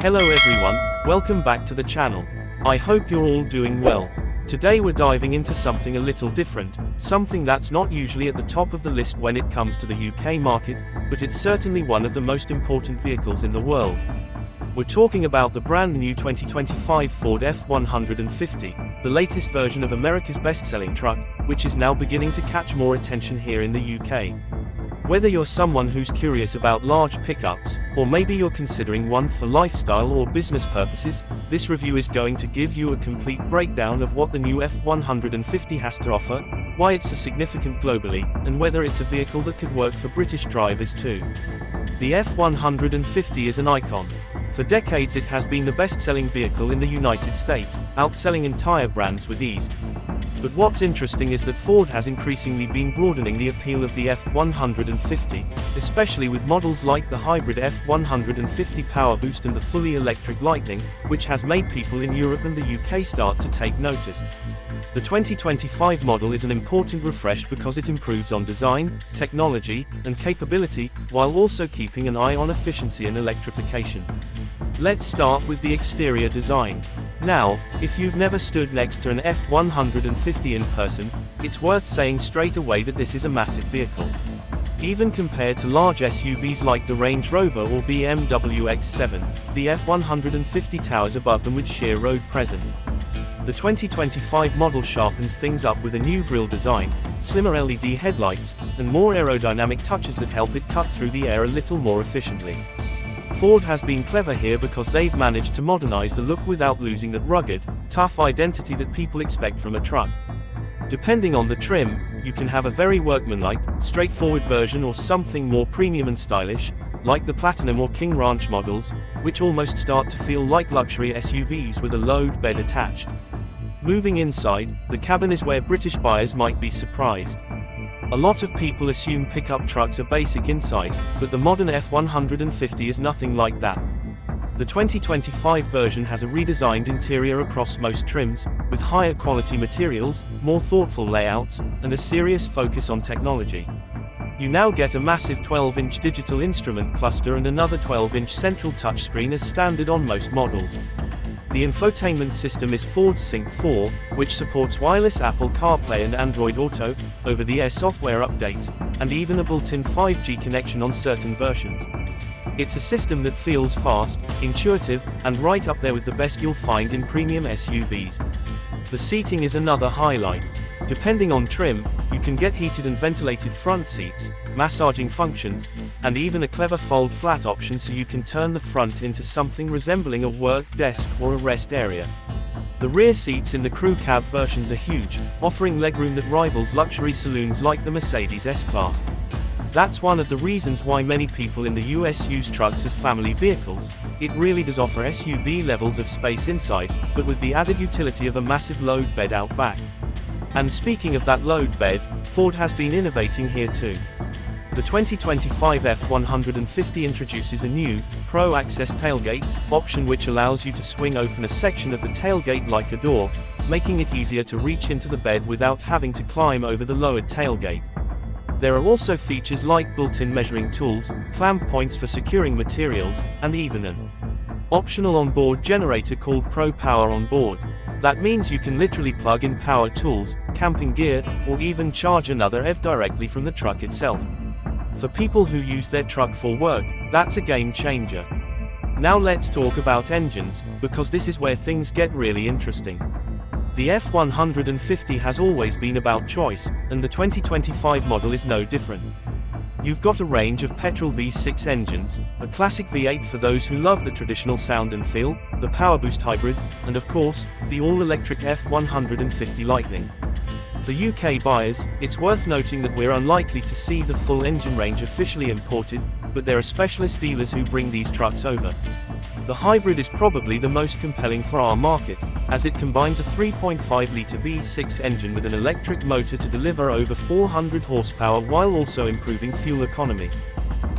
Hello everyone, welcome back to the channel. I hope you're all doing well. Today we're diving into something a little different, something that's not usually at the top of the list when it comes to the UK market, but it's certainly one of the most important vehicles in the world. We're talking about the brand new 2025 Ford F-150, the latest version of America's best-selling truck, which is now beginning to catch more attention here in the UK. Whether you're someone who's curious about large pickups, or maybe you're considering one for lifestyle or business purposes, this review is going to give you a complete breakdown of what the new F-150 has to offer, why it's so significant globally, and whether it's a vehicle that could work for British drivers too. The F-150 is an icon. For decades it has been the best-selling vehicle in the United States, outselling entire brands with ease. But what's interesting is that Ford has increasingly been broadening the appeal of the F-150, especially with models like the hybrid F-150 PowerBoost and the fully electric Lightning, which has made people in Europe and the UK start to take notice. The 2025 model is an important refresh because it improves on design, technology, and capability, while also keeping an eye on efficiency and electrification. Let's start with the exterior design. Now, if you've never stood next to an F-150 in person, it's worth saying straight away that this is a massive vehicle. Even compared to large SUVs like the Range Rover or BMW X7, the F-150 towers above them with sheer road presence. The 2025 model sharpens things up with a new grille design, slimmer LED headlights, and more aerodynamic touches that help it cut through the air a little more efficiently. Ford has been clever here because they've managed to modernize the look without losing that rugged, tough identity that people expect from a truck. Depending on the trim, you can have a very workmanlike, straightforward version or something more premium and stylish, like the Platinum or King Ranch models, which almost start to feel like luxury SUVs with a load bed attached. Moving inside, the cabin is where British buyers might be surprised. A lot of people assume pickup trucks are basic inside, but the modern F-150 is nothing like that. The 2025 version has a redesigned interior across most trims, with higher quality materials, more thoughtful layouts, and a serious focus on technology. You now get a massive 12-inch digital instrument cluster and another 12-inch central touchscreen as standard on most models. The infotainment system is Ford's Sync 4, which supports wireless Apple CarPlay and Android Auto, over-the-air software updates, and even a built-in 5G connection on certain versions. It's a system that feels fast, intuitive, and right up there with the best you'll find in premium SUVs. The seating is another highlight. Depending on trim, you can get heated and ventilated front seats, massaging functions, and even a clever fold-flat option so you can turn the front into something resembling a work desk or a rest area. The rear seats in the crew cab versions are huge, offering legroom that rivals luxury saloons like the Mercedes S-Class. That's one of the reasons why many people in the US use trucks as family vehicles. It really does offer SUV levels of space inside, but with the added utility of a massive load bed out back. And speaking of that load bed, Ford has been innovating here too. The 2025 F-150 introduces a new, Pro Access tailgate option which allows you to swing open a section of the tailgate like a door, making it easier to reach into the bed without having to climb over the lowered tailgate. There are also features like built-in measuring tools, clamp points for securing materials, and even an optional onboard generator called Pro Power Onboard. That means you can literally plug in power tools, camping gear, or even charge another EV directly from the truck itself. For people who use their truck for work, that's a game changer. Now let's talk about engines, because this is where things get really interesting. The F-150 has always been about choice, and the 2025 model is no different. You've got a range of petrol V6 engines, a classic V8 for those who love the traditional sound and feel, the PowerBoost hybrid, and of course, the all-electric F-150 Lightning. For UK buyers, it's worth noting that we're unlikely to see the full engine range officially imported, but there are specialist dealers who bring these trucks over. The hybrid is probably the most compelling for our market, as it combines a 3.5-litre V6 engine with an electric motor to deliver over 400 horsepower while also improving fuel economy.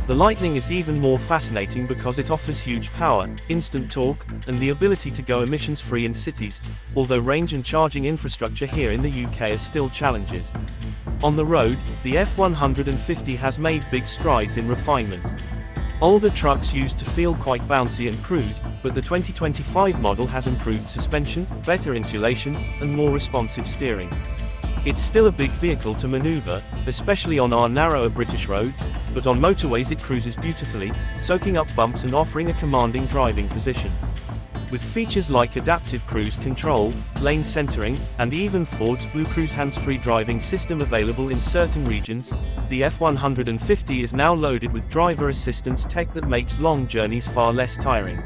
The Lightning is even more fascinating because it offers huge power, instant torque, and the ability to go emissions-free in cities, although range and charging infrastructure here in the UK are still challenges. On the road, the F-150 has made big strides in refinement. Older trucks used to feel quite bouncy and crude, but the 2025 model has improved suspension, better insulation, and more responsive steering. It's still a big vehicle to maneuver, especially on our narrower British roads, but on motorways it cruises beautifully, soaking up bumps and offering a commanding driving position. With features like adaptive cruise control, lane centering, and even Ford's Blue Cruise hands-free driving system available in certain regions, the F-150 is now loaded with driver assistance tech that makes long journeys far less tiring.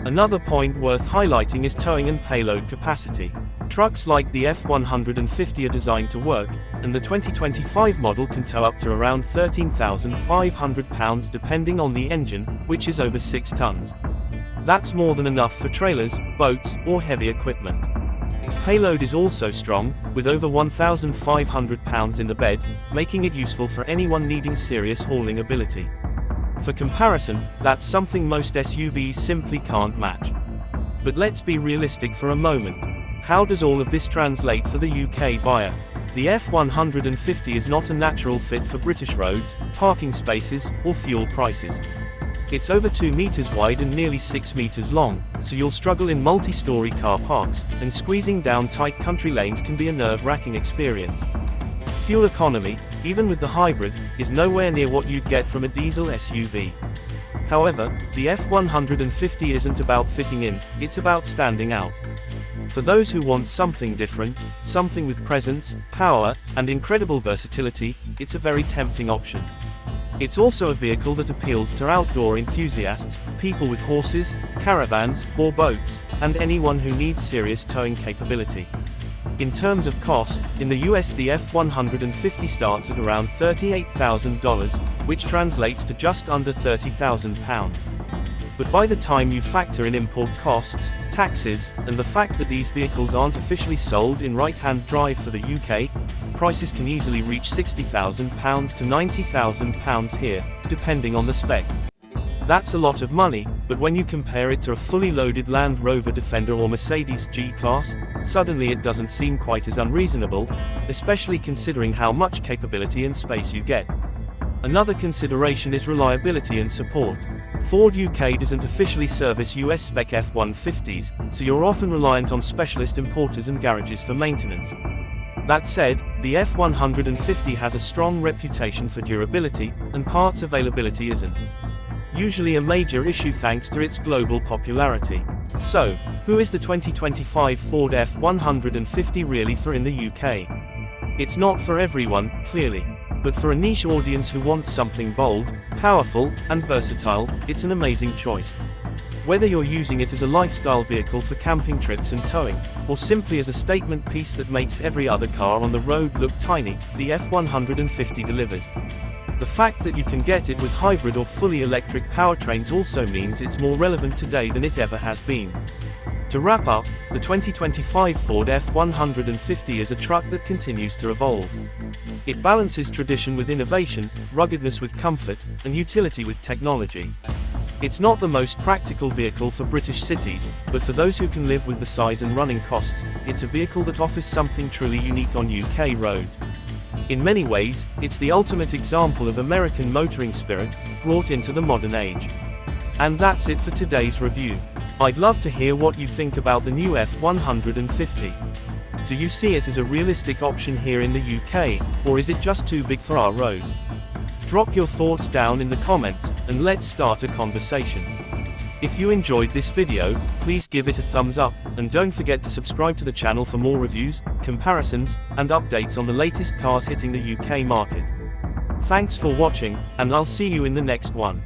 Another point worth highlighting is towing and payload capacity. Trucks like the F-150 are designed to work, and the 2025 model can tow up to around 13,500 pounds depending on the engine, which is over 6 tons. That's more than enough for trailers, boats, or heavy equipment. Payload is also strong, with over 1,500 pounds in the bed, making it useful for anyone needing serious hauling ability. For comparison, that's something most SUVs simply can't match. But let's be realistic for a moment. How does all of this translate for the UK buyer? The F-150 is not a natural fit for British roads, parking spaces, or fuel prices. It's over 2 meters wide and nearly 6 meters long, so you'll struggle in multi-story car parks, and squeezing down tight country lanes can be a nerve-wracking experience. Fuel economy, even with the hybrid, is nowhere near what you'd get from a diesel SUV. However, the F-150 isn't about fitting in, it's about standing out. For those who want something different, something with presence, power, and incredible versatility, it's a very tempting option. It's also a vehicle that appeals to outdoor enthusiasts, people with horses, caravans, or boats, and anyone who needs serious towing capability. In terms of cost, in the US the F-150 starts at around $38,000, which translates to just under £30,000. But by the time you factor in import costs, taxes, and the fact that these vehicles aren't officially sold in right-hand drive for the UK, prices can easily reach £60,000 to £90,000 here, depending on the spec. That's a lot of money, but when you compare it to a fully loaded Land Rover Defender or Mercedes G-Class, suddenly it doesn't seem quite as unreasonable, especially considering how much capability and space you get. Another consideration is reliability and support. Ford UK doesn't officially service US spec F-150s, so you're often reliant on specialist importers and garages for maintenance. That said, the F-150 has a strong reputation for durability, and parts availability isn't usually a major issue thanks to its global popularity. So, who is the 2025 Ford F-150 really for in the UK? It's not for everyone, clearly. But for a niche audience who wants something bold, powerful, and versatile, it's an amazing choice. Whether you're using it as a lifestyle vehicle for camping trips and towing, or simply as a statement piece that makes every other car on the road look tiny, the F-150 delivers. The fact that you can get it with hybrid or fully electric powertrains also means it's more relevant today than it ever has been. To wrap up, the 2025 Ford F-150 is a truck that continues to evolve. It balances tradition with innovation, ruggedness with comfort, and utility with technology. It's not the most practical vehicle for British cities, but for those who can live with the size and running costs, it's a vehicle that offers something truly unique on UK roads. In many ways, it's the ultimate example of American motoring spirit, brought into the modern age. And that's it for today's review. I'd love to hear what you think about the new F-150. Do you see it as a realistic option here in the UK, or is it just too big for our roads? Drop your thoughts down in the comments, and let's start a conversation. If you enjoyed this video, please give it a thumbs up, and don't forget to subscribe to the channel for more reviews, comparisons, and updates on the latest cars hitting the UK market. Thanks for watching, and I'll see you in the next one.